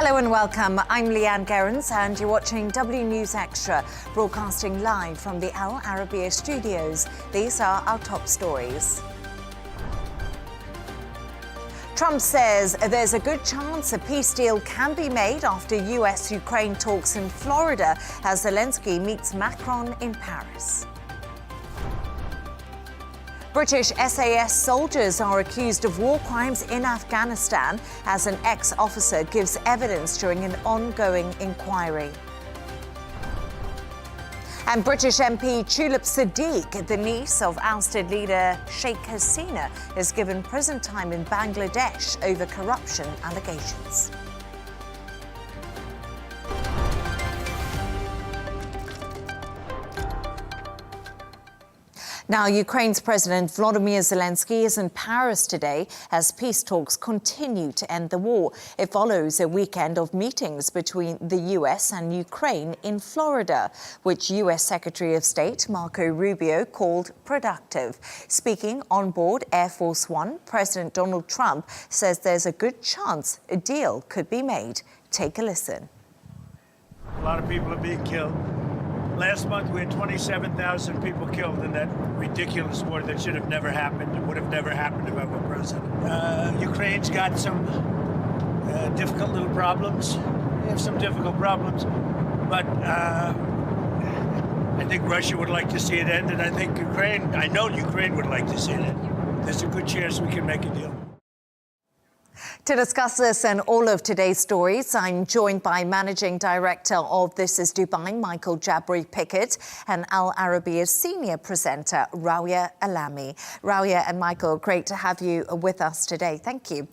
Hello and welcome. I'm Leanne Gerrans and you're watching W News Extra, broadcasting live from the Al Arabiya studios. These are our top stories. Trump says there's a good chance a peace deal can be made after US-Ukraine talks in Florida as Zelenskyy meets Macron in Paris. British SAS soldiers are accused of war crimes in Afghanistan as an ex-officer gives evidence during an ongoing inquiry. And British MP Tulip Siddiq, the niece of ousted leader Sheikh Hasina, is given prison time in Bangladesh over corruption allegations. Now, Ukraine's President Volodymyr Zelenskyy is in Paris today as peace talks continue to end the war. It follows a weekend of meetings between the US and Ukraine in Florida, which US Secretary of State Marco Rubio called productive. Speaking on board Air Force One, President Donald Trump says there's a good chance a deal could be made. Take a listen. A lot of people are being killed. Last month, we had 27,000 people killed in that ridiculous war that should have never happened. It would have never happened if I were president. Ukraine's got some difficult little problems. They have some difficult problems. But I think Russia would like to see it end, and I know Ukraine would like to see it end. There's a good chance we can make a deal. To discuss this and all of today's stories, I'm joined by Managing Director of This is Dubai, Michael Jabri-Pickett, and Al Arabiya's senior presenter, Rawia Alami. Rawia and Michael, great to have you with us today. Thank you.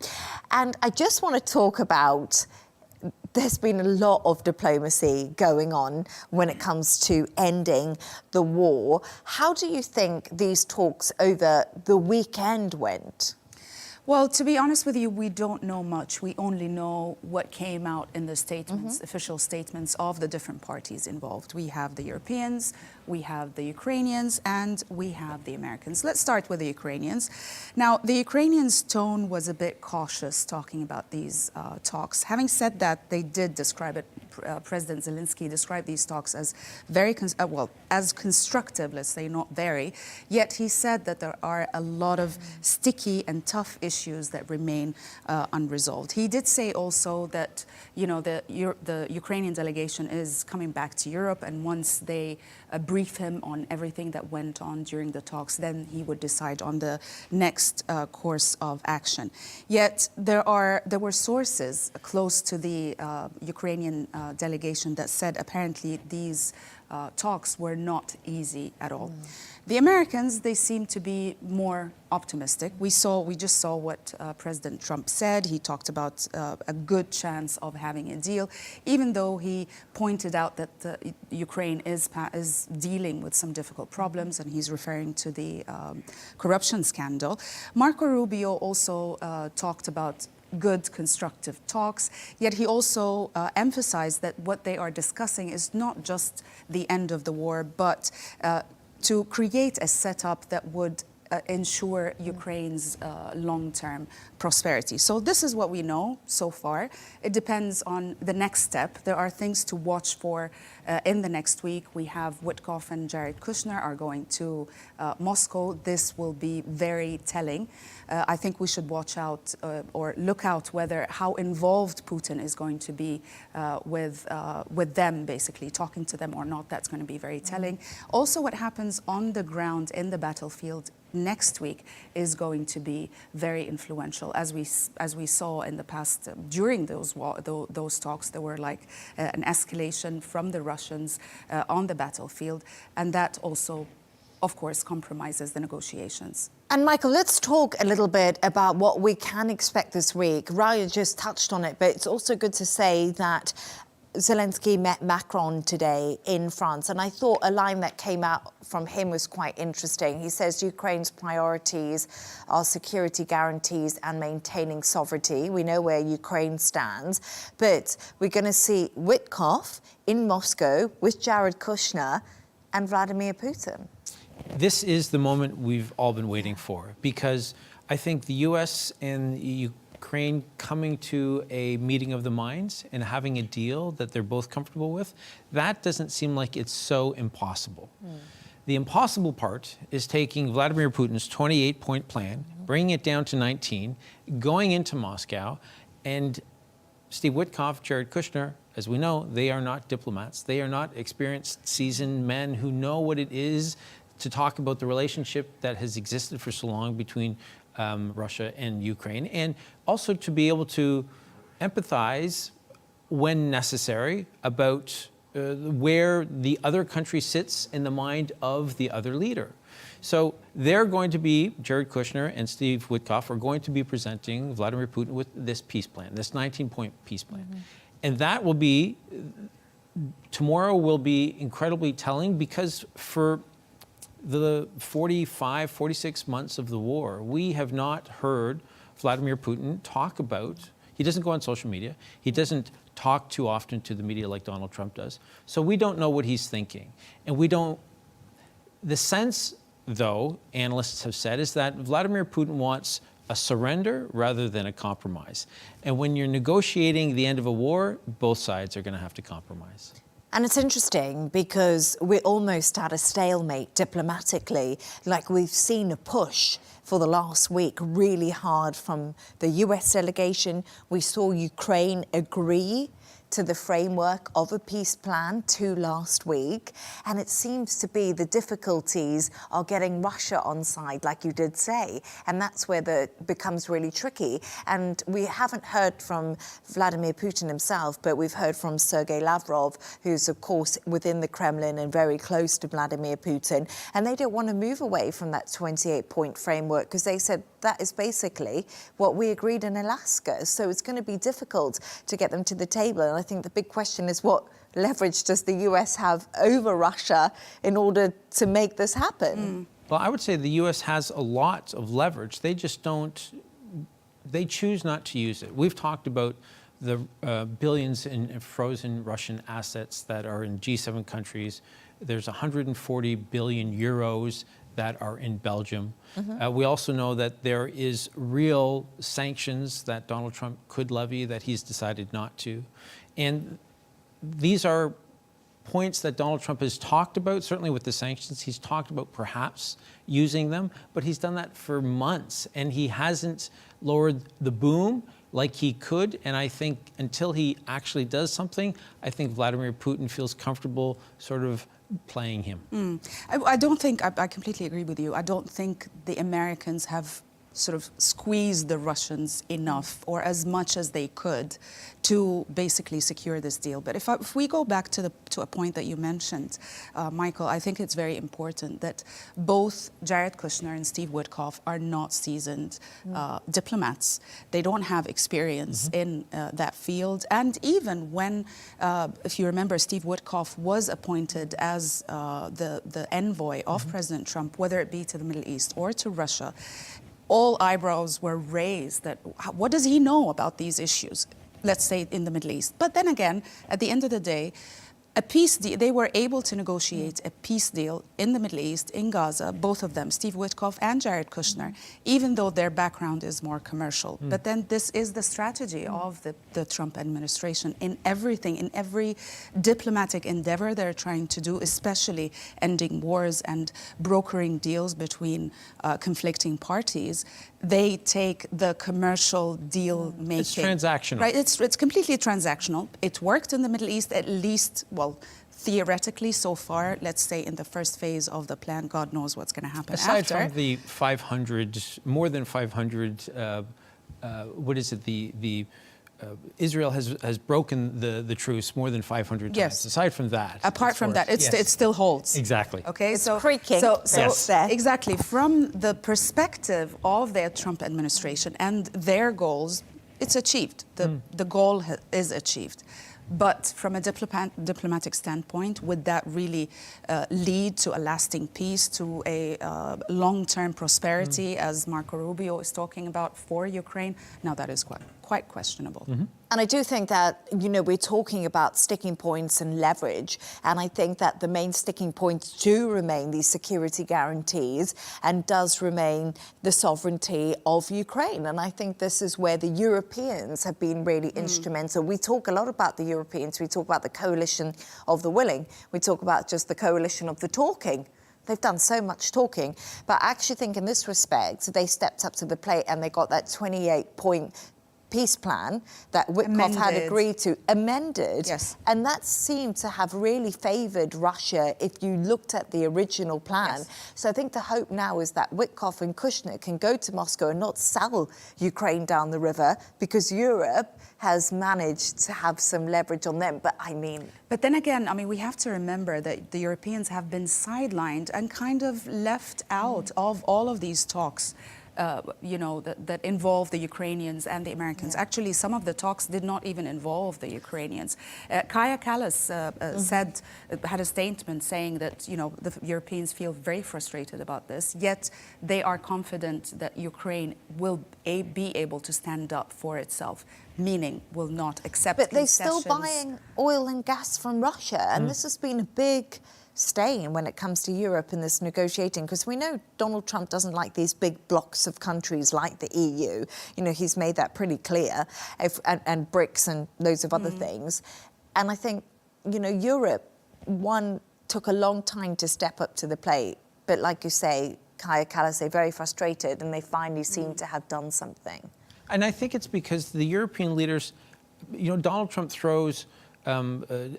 And I just want to talk about, there's been a lot of diplomacy going on when it comes to ending the war. How do you think these talks over the weekend went? Well, to be honest with you, we don't know much. We only know what came out in the statements, official statements of the different parties involved. We have the Europeans, we have the Ukrainians, and we have the Americans. Let's start with the Ukrainians. Now, the Ukrainians' tone was a bit cautious talking about these talks. Having said that, they did describe it, President Zelenskyy described these talks as as constructive, let's say, not very. Yet he said that there are a lot of sticky and tough issues that remain unresolved. He did say also that, you know, the Ukrainian delegation is coming back to Europe, and once they brief him on everything that went on during the talks, then he would decide on the next course of action. Yet there were sources close to the Ukrainian delegation that said apparently these talks were not easy at all. The Americans, they seem to be more optimistic. We just saw what President Trump said. He talked about a good chance of having a deal, even though he pointed out that Ukraine is dealing with some difficult problems, and he's referring to the corruption scandal. Marco Rubio also talked about good constructive talks, yet he also emphasized that what they are discussing is not just the end of the war, but to create a setup that would ensure Ukraine's long-term prosperity. So this is what we know so far. It depends on the next step. There are things to watch for in the next week. We have Witkoff and Jared Kushner are going to Moscow. This will be very telling. I think we should watch out or look out how involved Putin is going to be with them, basically talking to them or not. That's going to be very telling. Also, what happens on the ground in the battlefield next week is going to be very influential. As we saw in the past, during those talks, there were like an escalation from the Russians on the battlefield, and that also, of course, compromises the negotiations. And Michael, let's talk a little bit about what we can expect this week. Rawia just touched on it, but it's also good to say that Zelenskyy met Macron today in France, and I thought a line that came out from him was quite interesting. He says Ukraine's priorities are security guarantees and maintaining sovereignty. We know where Ukraine stands, but we're going to see Witkoff in Moscow with Jared Kushner and Vladimir Putin. This is the moment we've all been waiting for, because I think the U.S. and Ukraine coming to a meeting of the minds and having a deal that they're both comfortable with, that doesn't seem like it's so impossible. The impossible part is taking Vladimir Putin's 28-point plan, bringing it down to 19, going into Moscow, and Steve Witkoff, Jared Kushner, as we know, they are not diplomats. They are not experienced, seasoned men who know what it is to talk about the relationship that has existed for so long between Russia and Ukraine, and also to be able to empathize when necessary about where the other country sits in the mind of the other leader. So they're going to be, Jared Kushner and Steve Witkoff are going to be presenting Vladimir Putin with this peace plan, this 19-point peace plan. And that will be, tomorrow will be incredibly telling, because for the 45, 46 months of the war, we have not heard Vladimir Putin talk about, he doesn't go on social media, he doesn't talk too often to the media like Donald Trump does. So we don't know what he's thinking. And we don't, the sense, though, analysts have said, is that Vladimir Putin wants a surrender rather than a compromise. And when you're negotiating the end of a war, both sides are going to have to compromise. And it's interesting because we're almost at a stalemate diplomatically. Like, we've seen a push for the last week really hard from the US delegation. We saw Ukraine agree to the framework of a peace plan last week. And it seems to be the difficulties are getting Russia on side, like you did say. And that's where it becomes really tricky. And we haven't heard from Vladimir Putin himself, but we've heard from Sergei Lavrov, who's, of course, within the Kremlin and very close to Vladimir Putin. And they don't want to move away from that 28-point framework because they said that is basically what we agreed in Alaska. So it's going to be difficult to get them to the table. And I think the big question is, what leverage does the US have over Russia in order to make this happen? Well, I would say the US has a lot of leverage. They just don't, they choose not to use it. We've talked about the billions in frozen Russian assets that are in G7 countries. There's 140 billion euros that are in Belgium. We also know that there is real sanctions that Donald Trump could levy that he's decided not to. And these are points that Donald Trump has talked about, certainly with the sanctions. He's talked about perhaps using them, but he's done that for months, and he hasn't lowered the boom like he could. And I think until he actually does something, I think Vladimir Putin feels comfortable sort of playing him. I don't think, I completely agree with you. I don't think the Americans have sort of squeezed the Russians enough or as much as they could to basically secure this deal. But if we go back to a point that you mentioned, Michael, I think it's very important that both Jared Kushner and Steve Witkoff are not seasoned diplomats. They don't have experience in that field. And even when, if you remember, Steve Witkoff was appointed as the envoy of President Trump, whether it be to the Middle East or to Russia, all eyebrows were raised that what does he know about these issues, let's say in the Middle East. But then again, at the end of the day, a peace deal, they were able to negotiate a peace deal in the Middle East, in Gaza, both of them, Steve Witkoff and Jared Kushner, even though their background is more commercial. But then this is the strategy of the Trump administration in everything, in every diplomatic endeavor they're trying to do, especially ending wars and brokering deals between conflicting parties. They take the commercial deal making. It's transactional. Right, it's completely transactional. It worked in the Middle East, at least, well, theoretically so far, let's say in the first phase of the plan. God knows what's going to happen aside after. From the 500, more than 500, what is it, Israel has broken the truce more than 500 times. Yes. Aside from that. Apart from that, it still holds. Exactly. Okay, It's creaking. Yes. Exactly. From the perspective of the Trump administration and their goals, it's achieved. The goal is achieved. But from a diplomatic standpoint, would that really lead to a lasting peace, to a long-term prosperity, as Marco Rubio is talking about for Ukraine? Now, that is quite questionable. And I do think that, you know, we're talking about sticking points and leverage. And I think that the main sticking points do remain these security guarantees and does remain the sovereignty of Ukraine. And I think this is where the Europeans have been really instrumental. We talk a lot about the Europeans. We talk about the coalition of the willing. We talk about just the coalition of the talking. They've done so much talking, but I actually think in this respect, they stepped up to the plate and they got that 28-point peace plan that Witkoff had agreed to, amended. Yes. And that seemed to have really favoured Russia if you looked at the original plan. Yes. So I think the hope now is that Witkoff and Kushner can go to Moscow and not sell Ukraine down the river, because Europe has managed to have some leverage on them. But then again, I mean, we have to remember that the Europeans have been sidelined and kind of left out of all of these talks. You know, that involve the Ukrainians and the Americans. Yeah. Actually, some of the talks did not even involve the Ukrainians. Kaja Kallas had a statement saying that, you know, the Europeans feel very frustrated about this, yet they are confident that Ukraine will be able to stand up for itself, meaning will not accept But they're concessions. still buying oil and gas from Russia, and this has been a big stain when it comes to Europe in this negotiating, because we know Donald Trump doesn't like these big blocks of countries like the EU. You know, he's made that pretty clear, and BRICS and loads of other things. And I think, you know, Europe, took a long time to step up to the plate. But like you say, Kaja Kallas, they're very frustrated, and they finally seem to have done something. And I think it's because the European leaders, you know, Donald Trump throws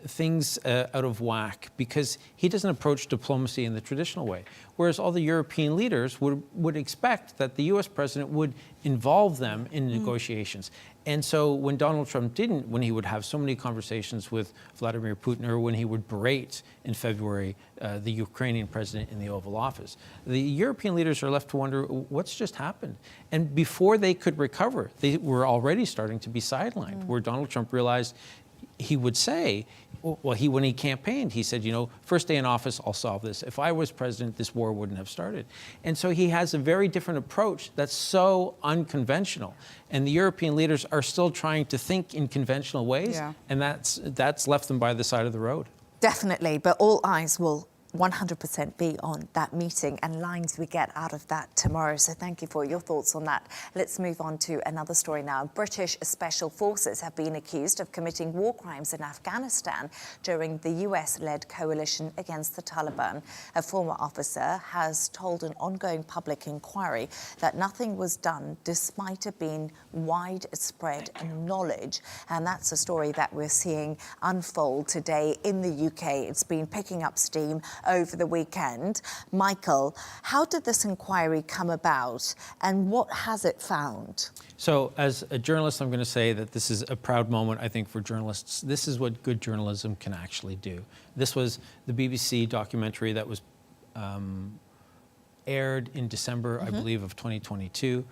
things out of whack because he doesn't approach diplomacy in the traditional way. Whereas all the European leaders would expect that the US president would involve them in negotiations. And so when Donald Trump didn't, when he would have so many conversations with Vladimir Putin, or when he would berate in February the Ukrainian president in the Oval Office, the European leaders are left to wonder what's just happened. And before they could recover, they were already starting to be sidelined, where Donald Trump realized he would say, well, when he campaigned, he said, you know, first day in office, I'll solve this. If I was president, this war wouldn't have started. And so he has a very different approach that's so unconventional. And the European leaders are still trying to think in conventional ways. And that's left them by the side of the road. Definitely, but all eyes will 100% be on that meeting and lines we get out of that tomorrow. So thank you for your thoughts on that. Let's move on to another story now. British special forces have been accused of committing war crimes in Afghanistan during the US-led coalition against the Taliban. A former officer has told an ongoing public inquiry that nothing was done despite it being widespread knowledge. And that's a story that we're seeing unfold today in the UK. It's been picking up steam over the weekend. Michael, how did this inquiry come about and what has it found? So as a journalist, I'm going to say that this is a proud moment, I think, for journalists. This is what good journalism can actually do. This was the BBC documentary that was aired in December, I believe, of 2022.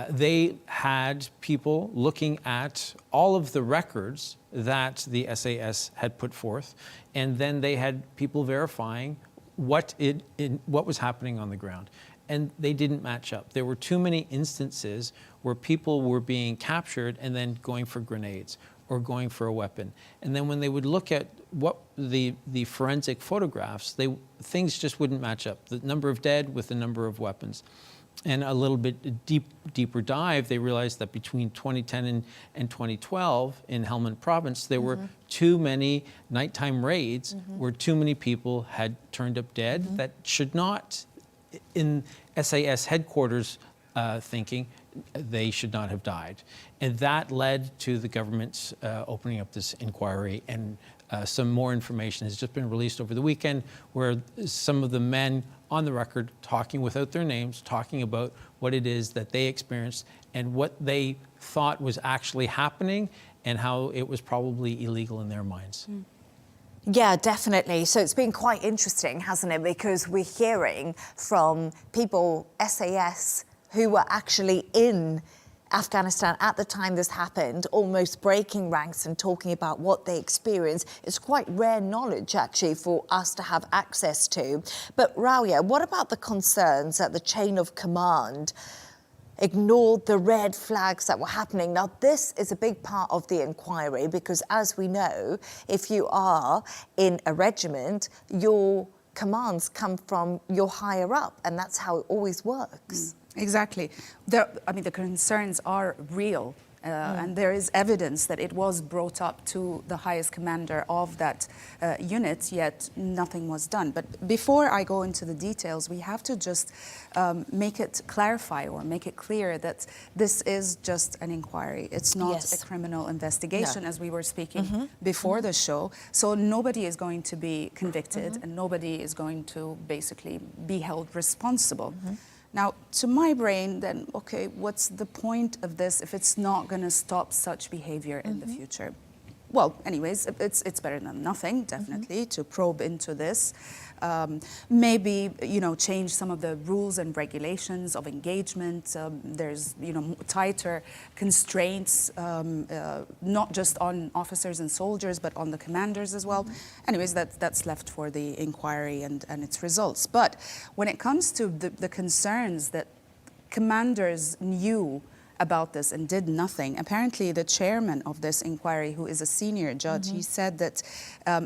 They had people looking at all of the records that the SAS had put forth, and then they had people verifying what was happening on the ground. And they didn't match up. There were too many instances where people were being captured and then going for grenades or going for a weapon. And then when they would look at what the forensic photographs, things just wouldn't match up. The number of dead with the number of weapons. And a little bit deeper dive, they realized that between 2010 and 2012 in Helmand province, there were too many nighttime raids where too many people had turned up dead that should not, in SAS headquarters thinking, they should not have died. And that led to the government's opening up this inquiry, and some more information has just been released over the weekend where some of the men on the record talking without their names, talking about what it is that they experienced and what they thought was actually happening and how it was probably illegal in their minds. Yeah, definitely. So it's been quite interesting, hasn't it? Because we're hearing from people, SAS, who were actually in Afghanistan at the time this happened, almost breaking ranks and talking about what they experienced. It's quite rare knowledge, actually, for us to have access to. But Rawia, what about the concerns that the chain of command ignored the red flags that were happening. Now, this is a big part of the inquiry because, as we know, if you are in a regiment, your commands come from your higher up, and that's how it always works. Exactly. The concerns are real. And there is evidence that it was brought up to the highest commander of that unit, yet nothing was done. But before I go into the details, we have to just make it clarify or make it clear that this is just an inquiry. It's not a criminal investigation, as we were speaking before the show. So nobody is going to be convicted and nobody is going to basically be held responsible. Now, to my brain, then, okay, what's the point of this if it's not going to stop such behavior in the future? Well, anyways, it's better than nothing, definitely, to probe into this. Maybe, change some of the rules and regulations of engagement. There's, tighter constraints, not just on officers and soldiers, but on the commanders as well. Anyways, that's left for the inquiry and its results. But when it comes to the concerns that commanders knew about this and did nothing. Apparently, the chairman of this inquiry, who is a senior judge, he said that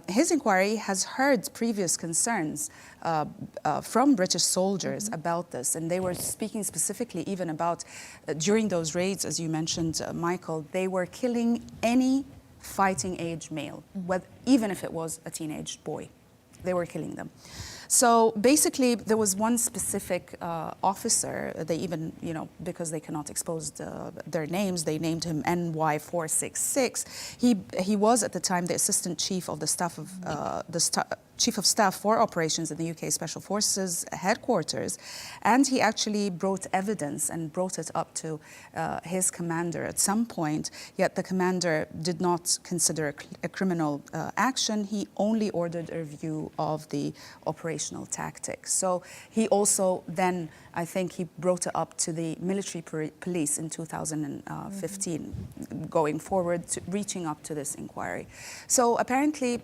his inquiry has heard previous concerns from British soldiers about this. And they were speaking specifically even about, during those raids, as you mentioned, Michael, they were killing any fighting age male, even if it was a teenage boy. They were killing them. So basically, there was one specific officer. They even, because they cannot expose their names, they named him NY466. He was at the time the assistant chief of the staff of Chief of Staff for Operations in the UK Special Forces headquarters, and he actually brought evidence and brought it up to his commander at some point, yet the commander did not consider a criminal action. He only ordered a review of the operational tactics. So he also then, I think he brought it up to the military police in 2015, going forward, reaching up to this inquiry. So apparently,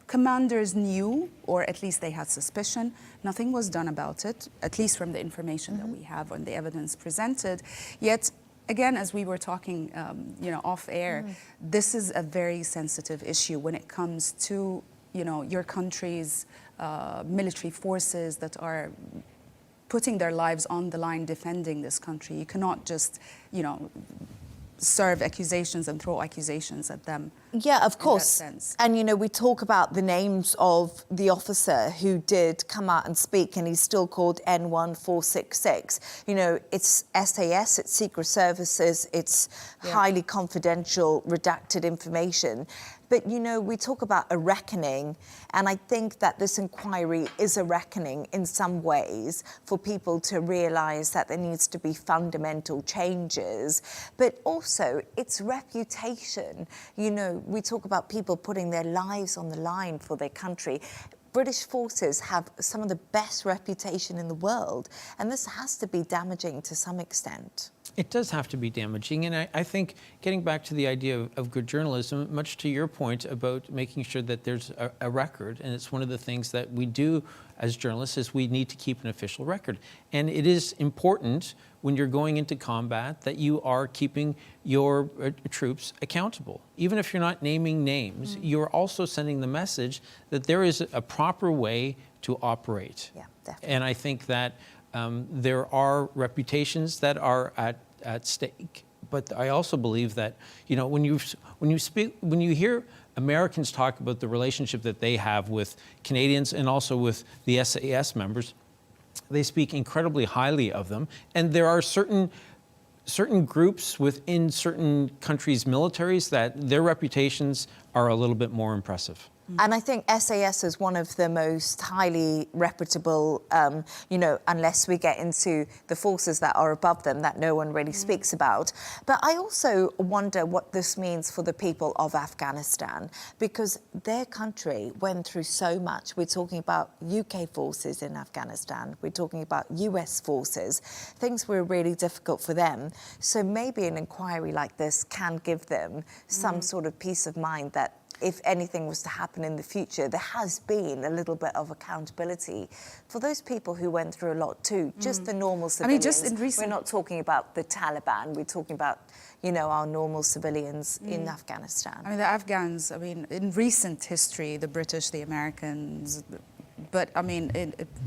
commanders knew, or at least they had suspicion. Nothing was done about it, at least from the information that we have and the evidence presented. Yet, again, as we were talking, off air, this is a very sensitive issue when it comes to, your country's military forces that are putting their lives on the line defending this country. You cannot just, serve accusations and throw accusations at them. Yeah, of course. And, we talk about the names of the officer who did come out and speak, and he's still called N1466. It's SAS, it's Secret Services, it's highly confidential, redacted information. But, we talk about a reckoning, and I think that this inquiry is a reckoning in some ways for people to realise that there needs to be fundamental changes. But also, it's reputation. We talk about people putting their lives on the line for their country. British forces have some of the best reputation in the world, and this has to be damaging to some extent. It does have to be damaging, and I think getting back to the idea of good journalism, much to your point about making sure that there's a record, and it's one of the things that we do as journalists is we need to keep an official record. And it is important when you're going into combat that you are keeping your troops accountable. Even if you're not naming names, you're also sending the message that there is a proper way to operate. Yeah, definitely. And I think that there are reputations that are at stake, but I also believe that when you hear Americans talk about the relationship that they have with Canadians and also with the SAS members, they speak incredibly highly of them, and there are certain groups within certain countries' militaries that their reputations are a little bit more impressive. And I think SAS is one of the most highly reputable, unless we get into the forces that are above them that no one really speaks about. But I also wonder what this means for the people of Afghanistan, because their country went through so much. We're talking about UK forces in Afghanistan. We're talking about US forces. Things were really difficult for them. So maybe an inquiry like this can give them some sort of peace of mind that if anything was to happen in the future, there has been a little bit of accountability for those people who went through a lot too, just the normal civilians. I mean, just in recent... We're not talking about the Taliban, we're talking about, you know, our normal civilians in Afghanistan. I mean, the Afghans, I mean, in recent history, the British, the Americans, but I mean,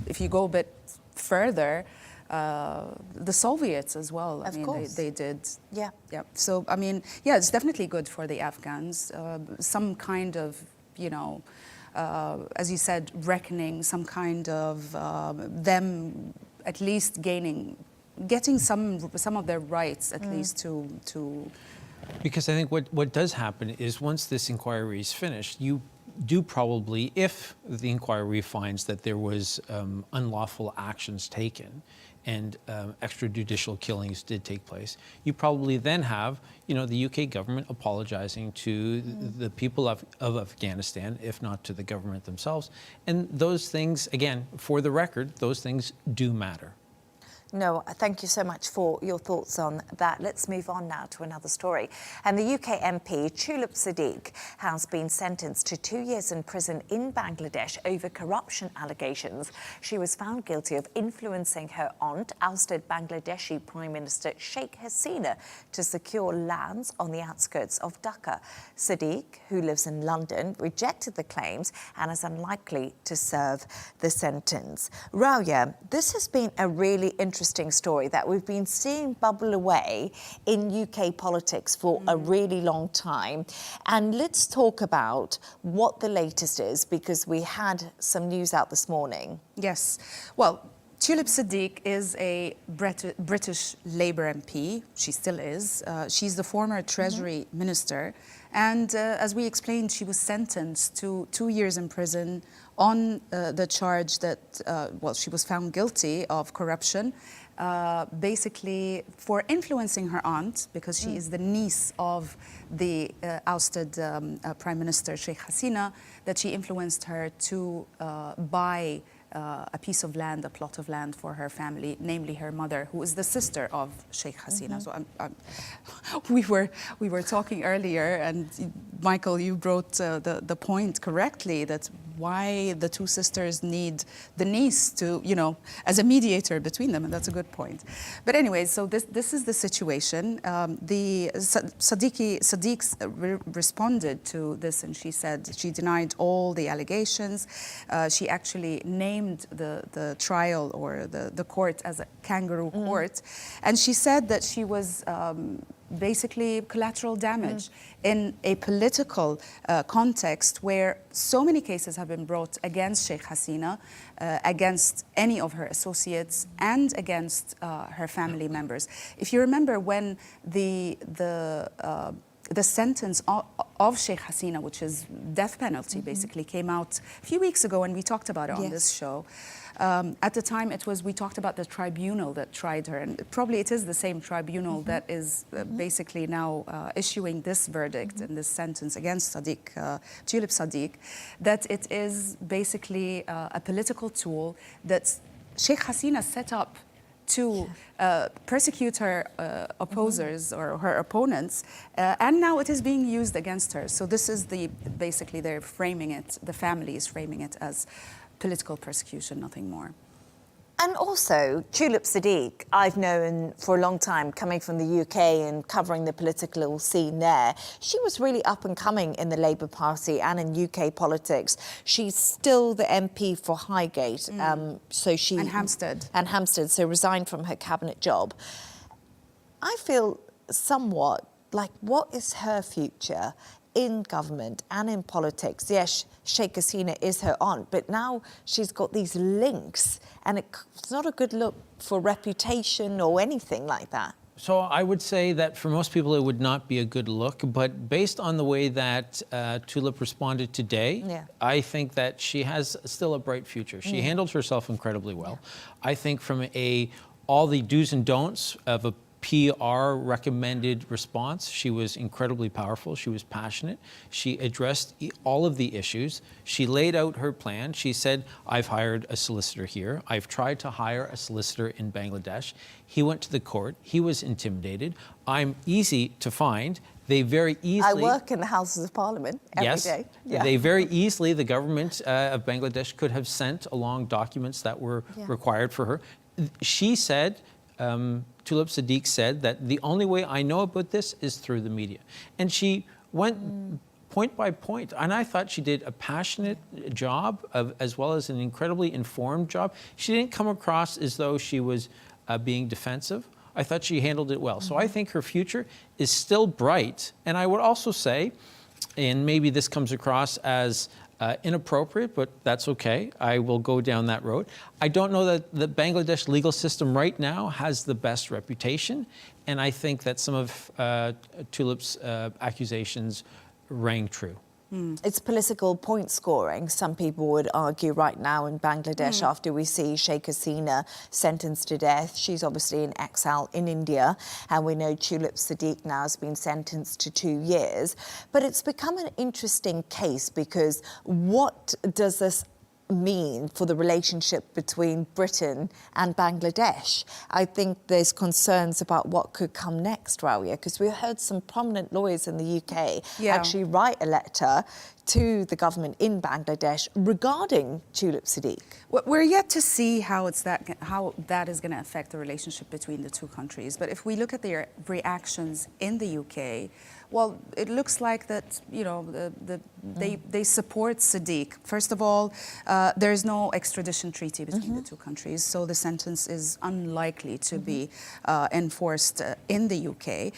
if you go a bit further, the Soviets as well. I mean, they did. Yeah. Yeah. So, I mean, yeah, it's definitely good for the Afghans. Some kind of, you know, as you said, reckoning, some kind of them at least getting some of their rights at least to. Because I think what does happen is once this inquiry is finished, you do probably, if the inquiry finds that there was unlawful actions taken and extrajudicial killings did take place, you probably then have, you know, the UK government apologizing to the people of Afghanistan, if not to the government themselves. And those things, again, for the record, those things do matter. No, thank you so much for your thoughts on that. Let's move on now to another story. And the UK MP, Tulip Siddiq, has been sentenced to 2 years in prison in Bangladesh over corruption allegations. She was found guilty of influencing her aunt, ousted Bangladeshi Prime Minister Sheikh Hasina, to secure lands on the outskirts of Dhaka. Siddiq, who lives in London, rejected the claims and is unlikely to serve the sentence. Rawia, this has been a really interesting story that we've been seeing bubble away in UK politics for a really long time. And let's talk about what the latest is, because we had some news out this morning. Yes. Well, Tulip Siddiq is a British Labour MP. She still is. She's the former Treasury Minister. And as we explained, she was sentenced to 2 years in prison on the charge that, well, she was found guilty of corruption, basically for influencing her aunt, because she is the niece of the ousted Prime Minister Sheikh Hasina, that she influenced her to buy a piece of land, a plot of land for her family, namely her mother, who is the sister of Sheikh Hasina. So we were talking earlier, and Michael, you brought the point correctly, that why the two sisters need the niece to, you know, as a mediator between them, and that's a good point. But anyway, so this is the situation. The Siddiq responded to this, and she said she denied all the allegations. She actually named the trial or the court as a kangaroo court, and she said that she was basically collateral damage in a political context where so many cases have been brought against Sheikh Hasina, against any of her associates, and against her family members. If you remember, when the sentence of Sheikh Hasina, which is death penalty, basically came out a few weeks ago, and we talked about it on this show. At the time, we talked about the tribunal that tried her, and probably it is the same tribunal that is basically now issuing this verdict and this sentence against Tulip Siddiq, that it is basically a political tool that Sheikh Hasina set up to persecute her opposers or her opponents, and now it is being used against her. So this is basically they're framing it, the family is framing it as political persecution, nothing more. And also, Tulip Siddiq, I've known for a long time, coming from the UK and covering the political scene there. She was really up and coming in the Labour Party and in UK politics. She's still the MP for Highgate. So she and Hampstead. And Hampstead, so resigned from her cabinet job. I feel somewhat like, what is her future in government and in politics? Yes, Sheikh Hasina is her aunt, but now she's got these links, and it's not a good look for reputation or anything like that. So I would say that for most people it would not be a good look, but based on the way that Tulip responded today, I think that she has still a bright future. She handled herself incredibly well. I think from all the do's and don'ts of a PR recommended response, she was incredibly powerful. She was passionate. She addressed all of the issues. She laid out her plan. She said, I've hired a solicitor here. I've tried to hire a solicitor in Bangladesh. He went to the court. He was intimidated. I'm easy to find. They very easily... I work in the Houses of Parliament every day. They very easily... I work in the Houses of Parliament every day. They very easily, the government of Bangladesh could have sent along documents that were required for her. She said, Tulip Siddiq said, that the only way I know about this is through the media. And she went point by point. And I thought she did a passionate job, as well as an incredibly informed job. She didn't come across as though she was being defensive. I thought she handled it well. So I think her future is still bright. And I would also say, and maybe this comes across as inappropriate, but that's okay. I will go down that road. I don't know that the Bangladesh legal system right now has the best reputation. And I think that some of Tulip's accusations rang true. It's political point scoring, some people would argue right now in Bangladesh after we see Sheikh Hasina sentenced to death. She's obviously in exile in India, and we know Tulip Siddiq now has been sentenced to 2 years. But it's become an interesting case because what does this mean for the relationship between Britain and Bangladesh? I think there's concerns about what could come next, Rawia, because we heard some prominent lawyers in the UK actually write a letter to the government in Bangladesh regarding Tulip Siddiq. We're yet to see how that is going to affect the relationship between the two countries. But if we look at their reactions in the UK, well, it looks like that, you know, they support Siddiq. First of all, there is no extradition treaty between the two countries, so the sentence is unlikely to be enforced in the UK.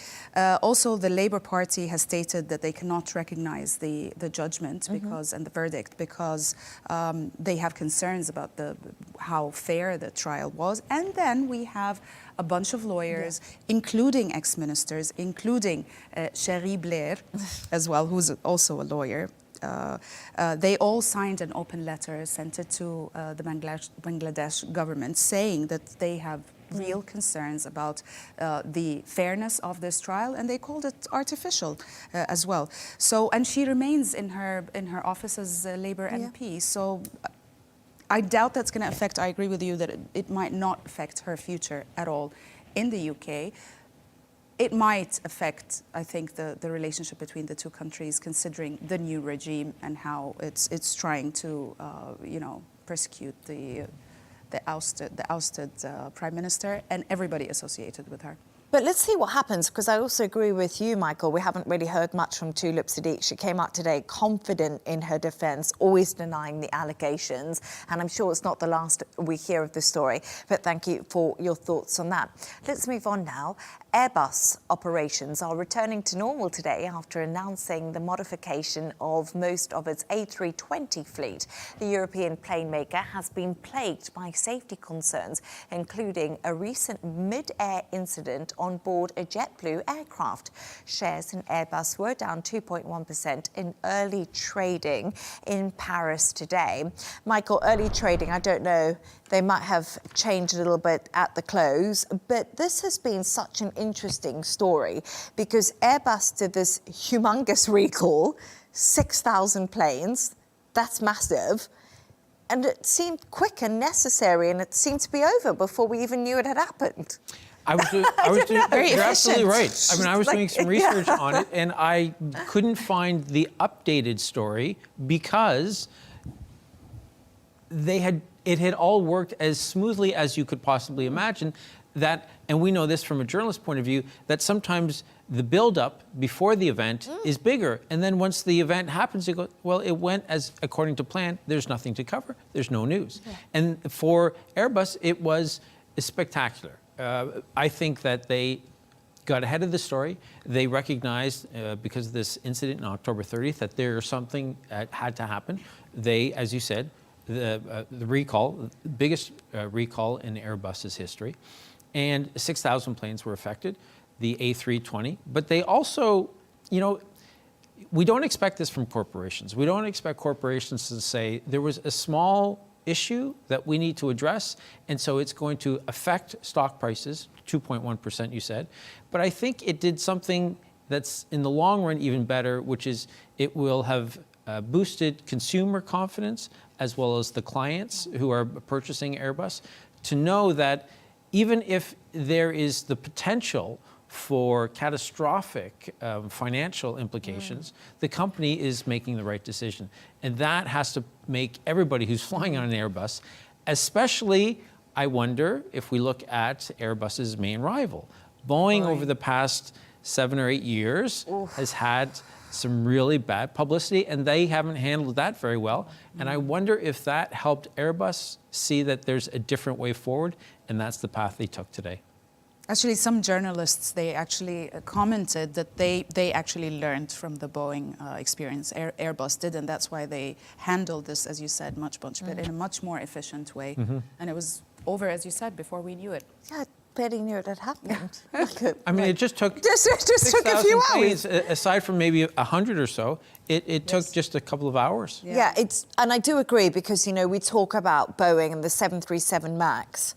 Also, the Labour Party has stated that they cannot recognize the judgment because and the verdict because they have concerns about how fair the trial was. And then we have a bunch of lawyers, including ex-ministers, including Cherie Blair as well, who's also a lawyer. They all signed an open letter, sent it to the Bangladesh government, saying that they have real concerns about the fairness of this trial, and they called it artificial as well. So, and she remains in her office as a Labour MP. So I doubt that's going to affect, I agree with you that it might not affect her future at all in the UK. It might affect, I think, the relationship between the two countries, considering the new regime and how it's trying to, you know, persecute the ousted Prime Minister and everybody associated with her. But let's see what happens, because I also agree with you, Michael. We haven't really heard much from Tulip Siddiq. She came out today confident in her defence, always denying the allegations. And I'm sure it's not the last we hear of the story. But thank you for your thoughts on that. Let's move on now. Airbus operations are returning to normal today after announcing the modification of most of its A320 fleet. The European plane maker has been plagued by safety concerns, including a recent mid-air incident on board a JetBlue aircraft. Shares in Airbus were down 2.1% in early trading in Paris today. Michael, early trading, I don't know, they might have changed a little bit at the close, but this has been such an interesting story because Airbus did this humongous recall, 6,000 planes, that's massive, and it seemed quick and necessary, and it seemed to be over before we even knew it had happened. You're absolutely right. I mean, I was doing some research on it, and I couldn't find the updated story because it had all worked as smoothly as you could possibly imagine. That, and we know this from a journalist point of view, that sometimes the build-up before the event is bigger, and then once the event happens, you go, well, it went as according to plan. There's nothing to cover. There's no news. And for Airbus, it was spectacular. I think that they got ahead of the story. They recognized, because of this incident on October 30th, that there's something had to happen. They, as you said, the recall, the biggest recall in Airbus's history, and 6,000 planes were affected, the A320. But they also, you know, we don't expect this from corporations. We don't expect corporations to say there was a small issue that we need to address, and so it's going to affect stock prices, 2.1% you said. But I think it did something that's in the long run even better, which is it will have boosted consumer confidence as well as the clients who are purchasing Airbus to know that even if there is the potential for catastrophic financial implications, the company is making the right decision. And that has to make everybody who's flying on an Airbus, especially, I wonder, if we look at Airbus's main rival. Boeing over the past 7 or 8 years has had some really bad publicity, and they haven't handled that very well. And I wonder if that helped Airbus see that there's a different way forward, and that's the path they took today. Actually, some journalists, they actually commented that they actually learned from the Boeing experience. Airbus did, and that's why they handled this, as you said, much better, in a much more efficient way. And it was over, as you said, before we knew it. Yeah, barely knew it had happened. I mean, it just took just took a few hours. Aside from maybe 100 or so, it took just a couple of hours. Yeah, and I do agree, because, you know, we talk about Boeing and the 737 MAX,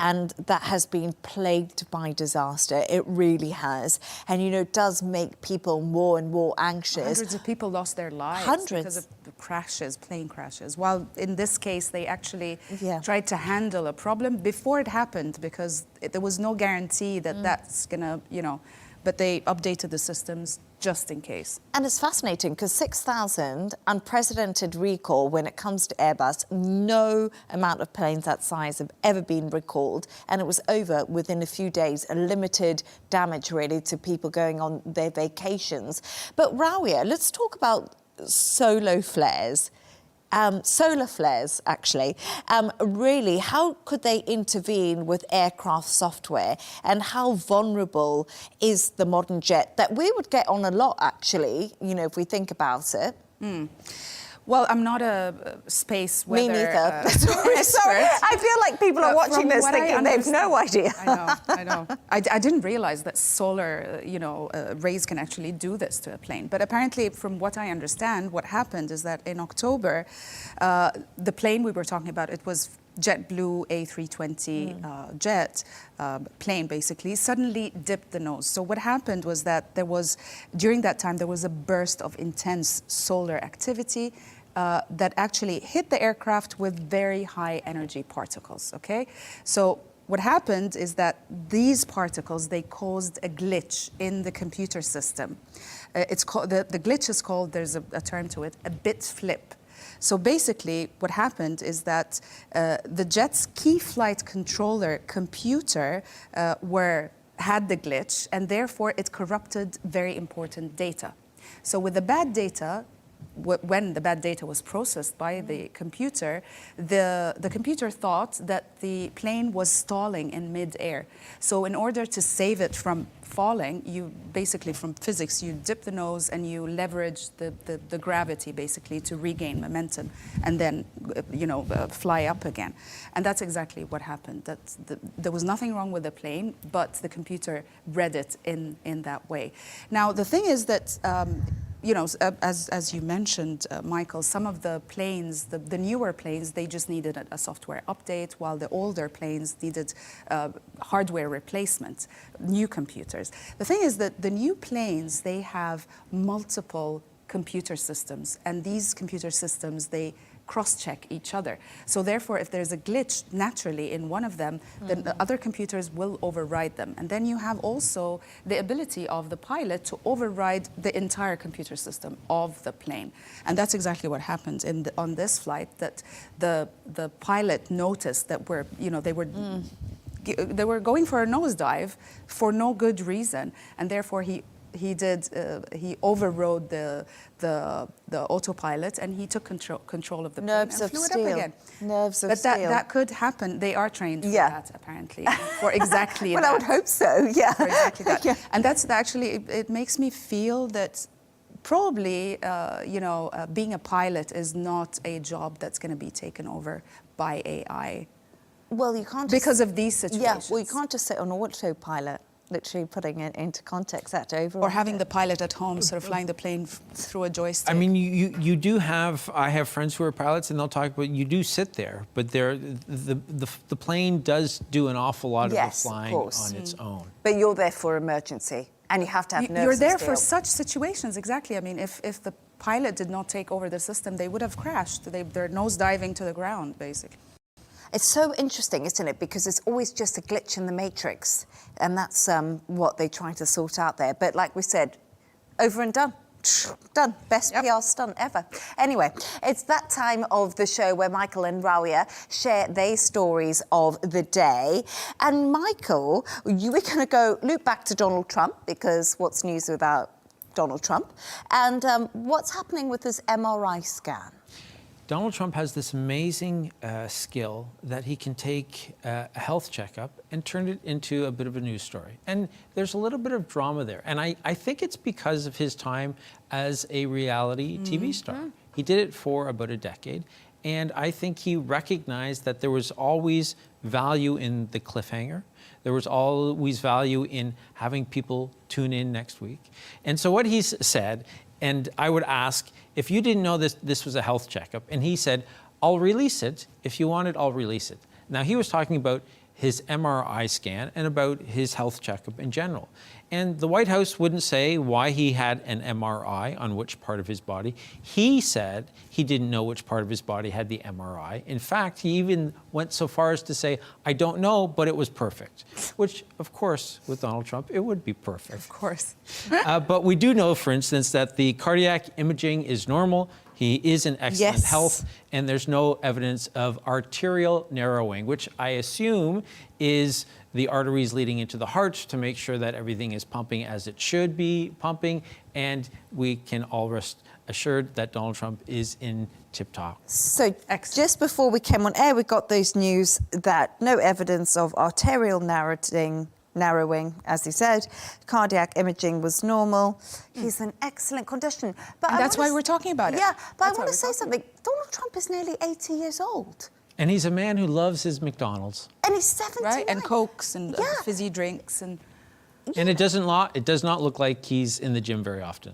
and that has been plagued by disaster. It really has. And, you know, it does make people more and more anxious. Hundreds of people lost their lives because of the crashes, plane crashes. While in this case, they actually tried to handle a problem before it happened, because there was no guarantee that that's gonna, you know, but they updated the systems just in case. And it's fascinating, because 6,000, unprecedented recall when it comes to Airbus. No amount of planes that size have ever been recalled, and it was over within a few days. A limited damage, really, to people going on their vacations. But Rawia, let's talk about solar flares. Solar flares, actually. Really, how could they intervene with aircraft software, and how vulnerable is the modern jet that we would get on a lot, actually, you know, if we think about it? Well, I'm not a space weather. Me neither. Sorry, I feel like people are watching this thinking they have no idea. I know. I didn't realize that solar, you know, rays can actually do this to a plane. But apparently, from what I understand, what happened is that in October, the plane we were talking about, it was JetBlue A320 jet plane, basically, suddenly dipped the nose. So what happened was that during that time, there was a burst of intense solar activity that actually hit the aircraft with very high energy particles, okay? So what happened is that these particles, they caused a glitch in the computer system. It's called, the glitch is called, there's a term to it, a bit flip. So basically, what happened is that the jet's key flight controller computer had the glitch, and therefore it corrupted very important data. So with the bad data, when the bad data was processed by the computer, the computer thought that the plane was stalling in mid-air. So in order to save it from falling, you basically, from physics, you dip the nose and you leverage the gravity, basically, to regain momentum and then, you know, fly up again. And that's exactly what happened. There was nothing wrong with the plane, but the computer read it in that way. Now, the thing is that you know, as you mentioned, Michael, some of the planes, the newer planes, they just needed a software update, while the older planes needed hardware replacement, new computers. The thing is that the new planes, they have multiple computer systems, and these computer systems, they cross-check each other. So therefore, if there's a glitch naturally in one of them, then the other computers will override them. And then you have also the ability of the pilot to override the entire computer system of the plane. And that's exactly what happened on this flight, that the pilot noticed that they were going for a nosedive for no good reason, and therefore he overrode the autopilot, and he took control of the plane and flew it up again. Nerves of steel. But that could happen. They are trained for that, apparently, for exactly well, that. I would hope so, yeah. For exactly that. And that's actually, it makes me feel that probably, being a pilot is not a job that's going to be taken over by AI. Well, you can't because of these situations. Yeah, well, you can't just sit on autopilot. Literally putting it into context, that over. Or having the pilot at home sort of flying the plane through a joystick. I mean, you do have, I have friends who are pilots, and they'll talk about, you do sit there, but the plane does do an awful lot of the flying on its own. But you're there for emergency, and you have to have nerves. You're there for such situations, exactly. I mean, if the pilot did not take over the system, they would have crashed. They're nose diving to the ground, basically. It's so interesting, isn't it? Because it's always just a glitch in the matrix. And that's what they try to sort out there. But like we said, over and done. Done. Best PR stunt ever. Anyway, it's that time of the show where Michael and Rawia share their stories of the day. And Michael, we're going to go loop back to Donald Trump, because what's news without Donald Trump? And what's happening with his MRI scan? Donald Trump has this amazing skill that he can take a health checkup and turn it into a bit of a news story. And there's a little bit of drama there. And I think it's because of his time as a reality TV star. He did it for about a decade. And I think he recognized that there was always value in the cliffhanger. There was always value in having people tune in next week. And so what he's said, and I would ask, if you didn't know this was a health checkup, and he said, I'll release it. If you want it, I'll release it. Now, he was talking about his MRI scan and about his health checkup in general. And the White House wouldn't say why he had an MRI on which part of his body. He said he didn't know which part of his body had the MRI. In fact, he even went so far as to say, I don't know, but it was perfect. Which, of course, with Donald Trump, it would be perfect. Of course. But we do know, for instance, that the cardiac imaging is normal. He is in excellent health, and there's no evidence of arterial narrowing, which I assume is the arteries leading into the heart to make sure that everything is pumping as it should be pumping. And we can all rest assured that Donald Trump is in tip-top. So just before we came on air, we got those news that no evidence of arterial narrowing, as he said. Cardiac imaging was normal. He's in excellent condition. But that's why we're talking about it. Yeah, but I want to say something. Donald Trump is nearly 80 years old. And he's a man who loves his McDonald's. And he's 79. Right, and Cokes and fizzy drinks. And it does not look like he's in the gym very often.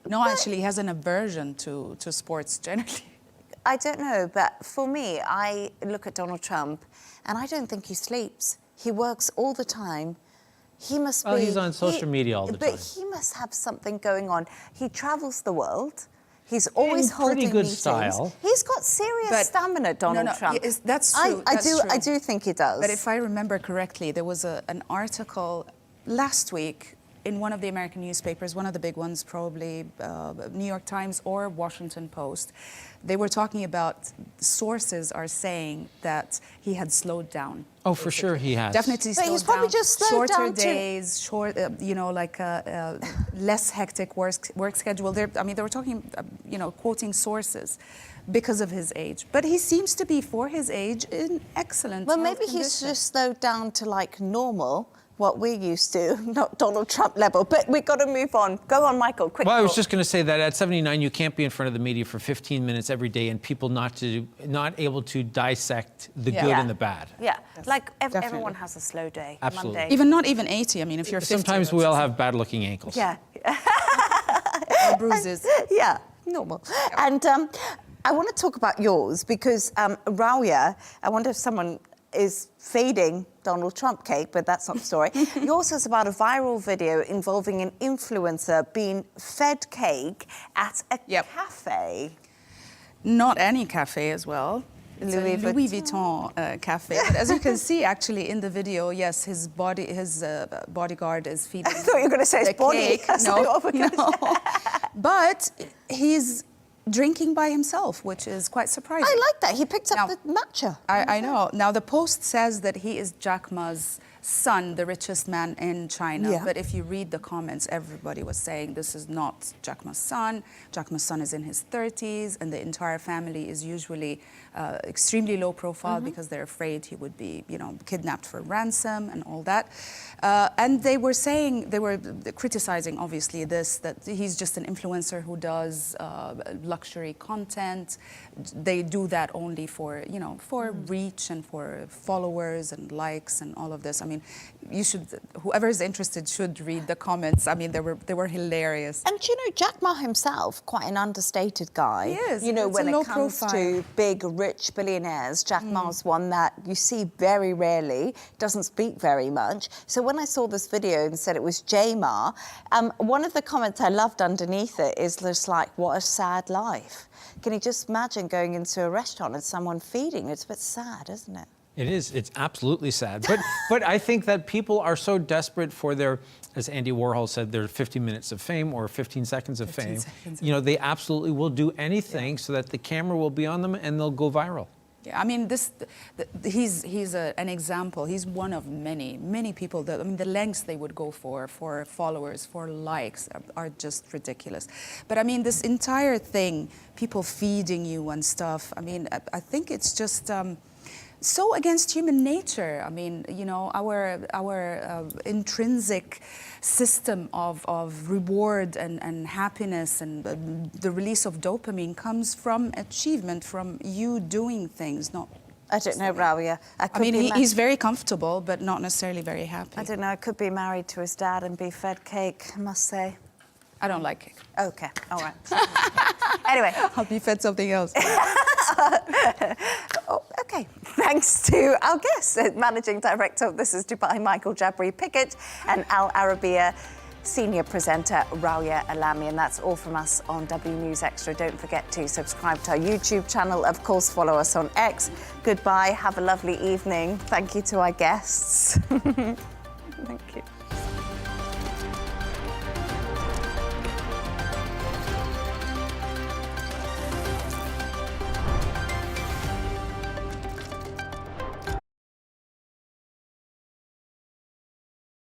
No, actually, he has an aversion to sports generally. I don't know, but for me, I look at Donald Trump and I don't think he sleeps. He works all the time. He must be... he's on social media all the time. But he must have something going on. He travels the world. He's always holding pretty good meetings. Style. He's got serious stamina, Donald Trump. That's true. I do think he does. But if I remember correctly, there was an article last week in one of the American newspapers, one of the big ones, probably New York Times or Washington Post. They were talking about, sources are saying that he had slowed down. Oh, for sure he has. Definitely slowed down. But he's probably just slowed down shorter days, less hectic work schedule. They were talking, quoting sources because of his age. But he seems to be, for his age, in excellent health maybe condition. he's just slowed down to like normal, what we're used to, not Donald Trump level. But we've got to move on. Go on, Michael, quick. Well, I was just going to say that at 79, you can't be in front of the media for 15 minutes every day and people not able to dissect the good and the bad. Yeah, like everyone has a slow day. Absolutely. Monday. Not even 80. I mean, if you're 50. Sometimes we all have bad-looking ankles. Yeah. Or bruises. Yeah, normal. And I want to talk about yours because Rawia, I wonder if someone is fading Donald Trump cake, but that's not the story. Yours is about a viral video involving an influencer being fed cake at a cafe. Not any cafe as well. It's Louis a Louis Vuitton cafe. But as you can see, actually, in the video, yes, his bodyguard is feeding. I thought you were going to say his body. Cake. No. But he's drinking by himself, which is quite surprising. I like that. He picked up the matcha. I know. Now, the Post says that he is Jack Ma's son, the richest man in China. Yeah. But if you read the comments, everybody was saying this is not Jack Ma's son. Jack Ma's son is in his 30s, and the entire family is usually extremely low profile because they're afraid he would be, kidnapped for ransom and all that. And they were criticizing, obviously, that he's just an influencer who does luxury content. They do that only for, for reach and for followers and likes and all of this. I mean, whoever is interested should read the comments. I mean, they were hilarious. And Jack Ma himself, quite an understated guy. He is. When it comes to big, rich billionaires, Jack Ma's one that you see very rarely, doesn't speak very much. So when I saw this video and said it was J Ma, one of the comments I loved underneath it is just like, what a sad life. Can you just imagine going into a restaurant and someone feeding? It's a bit sad, isn't it? It is. It's absolutely sad. But I think that people are so desperate for their, as Andy Warhol said, their 15 minutes of fame or 15 seconds of 15 fame. seconds. You know, they absolutely will do anything so that the camera will be on them and they'll go viral. Yeah, I mean, he's an example. He's one of many people that, I mean, the lengths they would go for followers, for likes, are just ridiculous. But I mean, this entire thing, people feeding you and stuff, I mean, I think it's just so against human nature. I mean, you know, our intrinsic system of reward and happiness and the release of dopamine comes from achievement, from you doing things, not... I don't know, Rawia. I mean, he's very comfortable, but not necessarily very happy. I don't know, I could be married to his dad and be fed cake, I must say. I don't like cake. Okay, all right. Anyway. I'll be fed something else. Oh, okay. Thanks to our guests, Managing Director of This Is Dubai, Michael Jabri-Pickett, and Al Arabiya Senior Presenter, Rawia Alami. And that's all from us on W News Extra. Don't forget to subscribe to our YouTube channel. Of course, follow us on X. Goodbye. Have a lovely evening. Thank you to our guests.